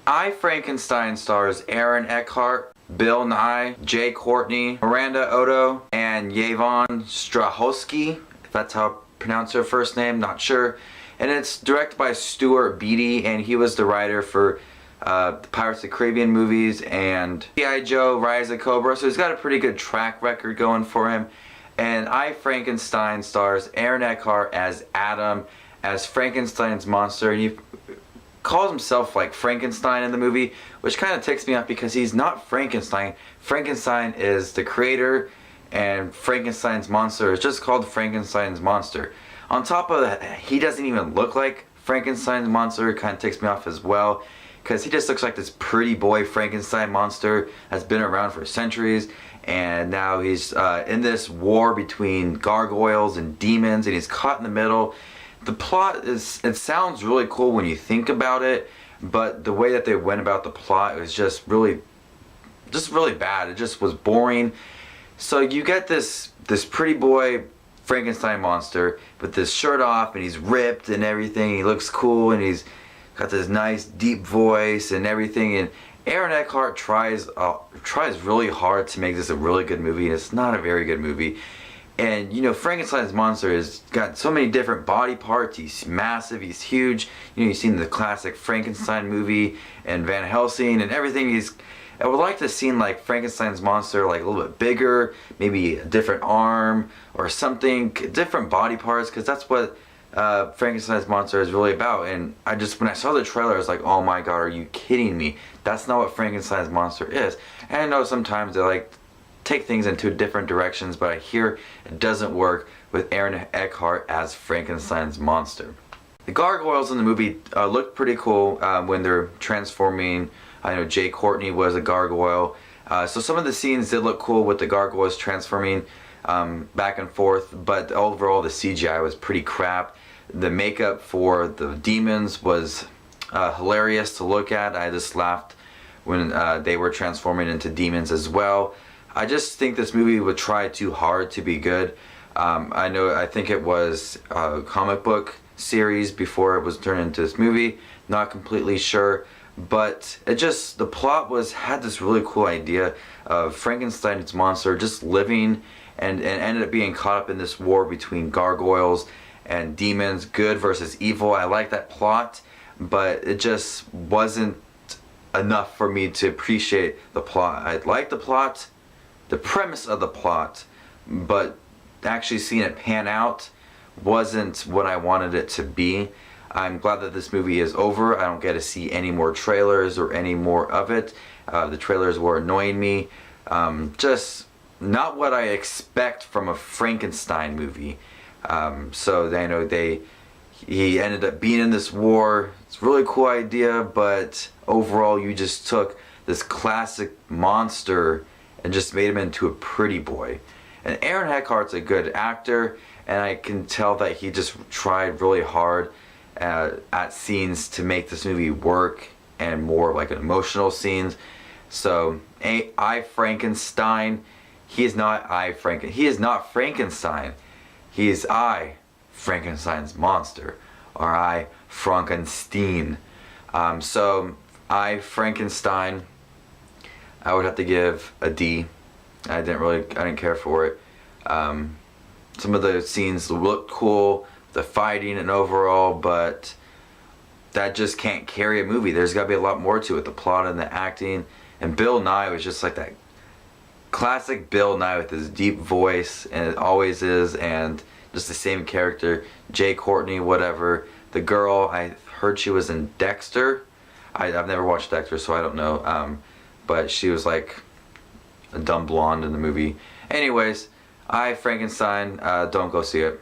I, Frankenstein stars Aaron Eckhart, Bill Nye, Jay Courtney, Miranda Otto, and Yvonne Strahovski, if that's how I pronounce her first name, not sure. And it's directed by Stuart Beattie, and he was the writer for the Pirates of the Caribbean movies and G.I. Joe, Rise of Cobra, so he's got a pretty good track record going for him. And I, Frankenstein stars Aaron Eckhart as Adam, as Frankenstein's monster, and he calls himself like Frankenstein in the movie, which kind of ticks me off because he's not Frankenstein. Frankenstein is the creator, and Frankenstein's monster is just called Frankenstein's monster. On top of that, he doesn't even look like Frankenstein's monster. It kind of ticks me off as well, because he just looks like this pretty boy Frankenstein monster that's been around for centuries, and now he's in this war between gargoyles and demons, and he's caught in the middle. The plot it sounds really cool when you think about it, but the way that they went about the plot was just really bad. It just was boring. So you get this pretty boy Frankenstein monster with this shirt off, and he's ripped and everything. He looks cool, and he's got this nice deep voice and everything. And Aaron Eckhart tries really hard to make this a really good movie, and it's not a very good movie. And you know, Frankenstein's monster has got so many different body parts. He's massive, he's huge. You know, you've seen the classic Frankenstein movie and Van Helsing and everything. I would like to see like Frankenstein's monster like a little bit bigger, maybe a different arm or something, different body parts, because that's what Frankenstein's monster is really about. And when I saw the trailer, I was like, oh my god, are you kidding me? That's not what Frankenstein's monster is. And I know sometimes they like take things into different directions, but I hear it doesn't work with Aaron Eckhart as Frankenstein's monster. The gargoyles in the movie looked pretty cool when they're transforming. I know Jay Courtney was a gargoyle, so some of the scenes did look cool with the gargoyles transforming back and forth, but overall the CGI was pretty crap. The makeup for the demons was hilarious to look at. I just laughed when they were transforming into demons as well. I just think this movie would try too hard to be good. I think it was a comic book series before it was turned into this movie. Not completely sure, but the plot had this really cool idea of Frankenstein's monster just living and ended up being caught up in this war between gargoyles and demons, good versus evil. I like that plot, but it just wasn't enough for me to appreciate the plot. I like the plot, the premise of the plot, but actually seeing it pan out wasn't what I wanted it to be. I'm glad that this movie is over. I don't get to see any more trailers or any more of it. The trailers were annoying me. Just not what I expect from a Frankenstein movie. So I know he ended up being in this war. It's a really cool idea, but overall you just took this classic monster and just made him into a pretty boy. And Aaron Eckhart's a good actor, and I can tell that he just tried really hard at scenes to make this movie work, and more like an emotional scenes. So I, Frankenstein, he is not Frankenstein. He is I, Frankenstein's monster, or I, Frankenstein. So I, Frankenstein, I would have to give a D. I didn't care for it. Some of the scenes looked cool, the fighting and overall, but that just can't carry a movie. There's got to be a lot more to it, the plot and the acting. And Bill Nye was just like that classic Bill Nye with his deep voice, and it always is, and just the same character. Jay Courtney, whatever. The girl, I heard she was in Dexter. I've never watched Dexter, so I don't know. But she was like a dumb blonde in the movie. Anyways, I, Frankenstein, don't go see it.